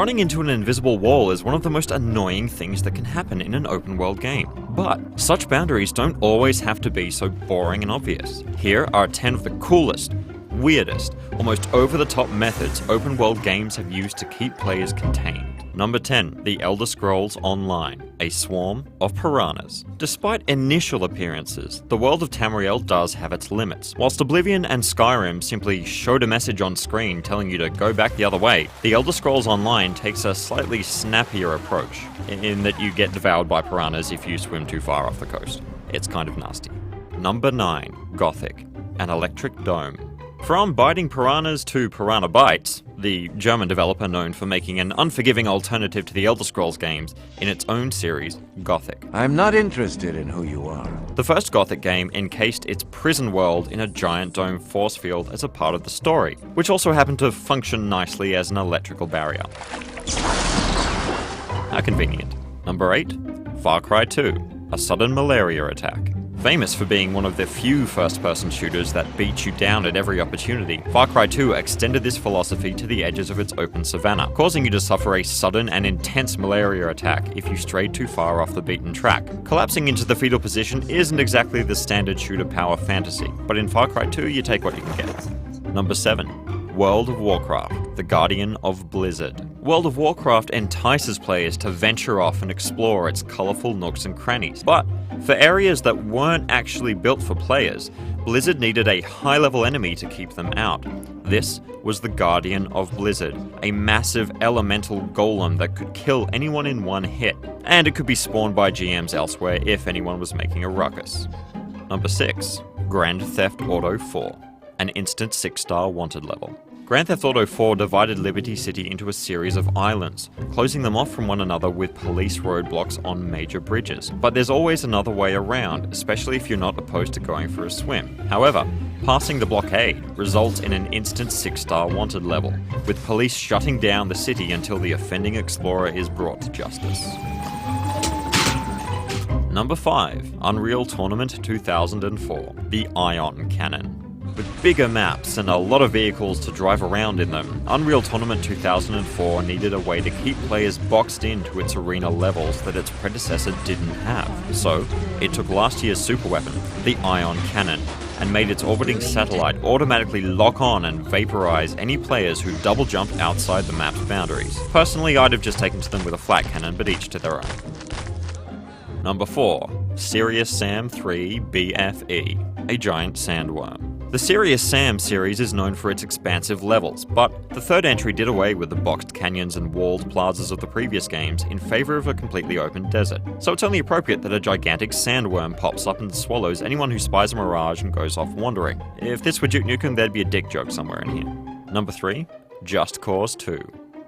Running into an invisible wall is one of the most annoying things that can happen in an open world game. But such boundaries don't always have to be so boring and obvious. Here are 10 of the coolest, weirdest, almost over-the-top methods open world games have used to keep players contained. Number 10. The Elder Scrolls Online, a swarm of piranhas. Despite initial appearances, the world of Tamriel does have its limits. Whilst Oblivion and Skyrim simply showed a message on screen telling you to go back the other way, The Elder Scrolls Online takes a slightly snappier approach, in that you get devoured by piranhas if you swim too far off the coast. It's kind of nasty. Number 9. Gothic, an electric dome. From biting piranhas to Piranha Bytes, the German developer known for making an unforgiving alternative to the Elder Scrolls games in its own series, Gothic. I'm not interested in who you are. The first Gothic game encased its prison world in a giant dome force field as a part of the story, which also happened to function nicely as an electrical barrier. How convenient. Number 8. Far Cry 2, a sudden malaria attack. Famous for being one of the few first-person shooters that beat you down at every opportunity, Far Cry 2 extended this philosophy to the edges of its open savanna, causing you to suffer a sudden and intense malaria attack if you strayed too far off the beaten track. Collapsing into the fetal position isn't exactly the standard shooter power fantasy, but in Far Cry 2 you take what you can get. Number 7. World of Warcraft, the Guardian of Blizzard. World of Warcraft entices players to venture off and explore its colourful nooks and crannies. But for areas that weren't actually built for players, Blizzard needed a high-level enemy to keep them out. This was the Guardian of Blizzard, a massive elemental golem that could kill anyone in one hit, and it could be spawned by GMs elsewhere if anyone was making a ruckus. Number 6. Grand Theft Auto 4, an instant 6-star wanted level. Grand Theft Auto 4 divided Liberty City into a series of islands, closing them off from one another with police roadblocks on major bridges. But there's always another way around, especially if you're not opposed to going for a swim. However, passing the blockade results in an instant 6-star wanted level, with police shutting down the city until the offending explorer is brought to justice. Number 5. Unreal Tournament 2004, the Ion Cannon. With bigger maps and a lot of vehicles to drive around in them, Unreal Tournament 2004 needed a way to keep players boxed into its arena levels that its predecessor didn't have. So, it took last year's superweapon, the Ion Cannon, and made its orbiting satellite automatically lock on and vaporize any players who double jump outside the map's boundaries. Personally, I'd have just taken to them with a flat cannon, but each to their own. Number 4. Serious Sam 3 BFE, a giant sandworm. The Serious Sam series is known for its expansive levels, but the third entry did away with the boxed canyons and walled plazas of the previous games in favor of a completely open desert. So it's only appropriate that a gigantic sandworm pops up and swallows anyone who spies a mirage and goes off wandering. If this were Duke Nukem, there'd be a dick joke somewhere in here. Number 3. Just Cause 2,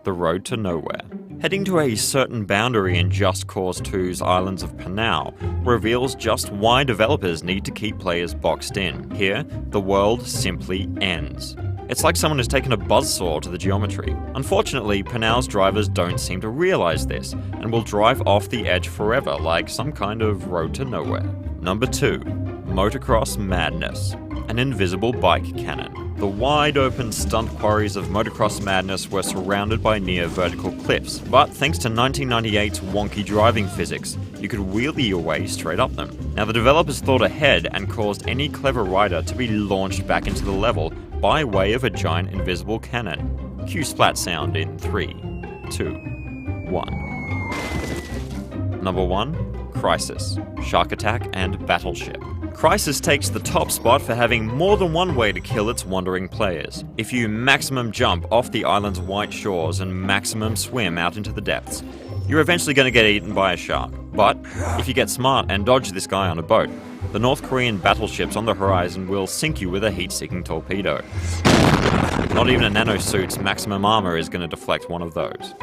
the Road to Nowhere. Heading to a certain boundary in Just Cause 2's Islands of Panau reveals just why developers need to keep players boxed in. Here, the world simply ends. It's like someone has taken a buzzsaw to the geometry. Unfortunately, Panau's drivers don't seem to realize this, and will drive off the edge forever like some kind of road to nowhere. Number 2. Motocross Madness, an invisible bike cannon. The wide-open stunt quarries of Motocross Madness were surrounded by near-vertical cliffs, but thanks to 1998's wonky driving physics, you could wheelie your way straight up them. Now, the developers thought ahead and caused any clever rider to be launched back into the level by way of a giant invisible cannon. Cue splat sound in 3, 2, 1. Number 1. Crisis, Shark Attack, and Battleship. Crisis takes the top spot for having more than one way to kill its wandering players. If you maximum jump off the island's white shores and maximum swim out into the depths, you're eventually going to get eaten by a shark. But if you get smart and dodge this guy on a boat, the North Korean battleships on the horizon will sink you with a heat-seeking torpedo. Not even a nanosuit's maximum armor is going to deflect one of those.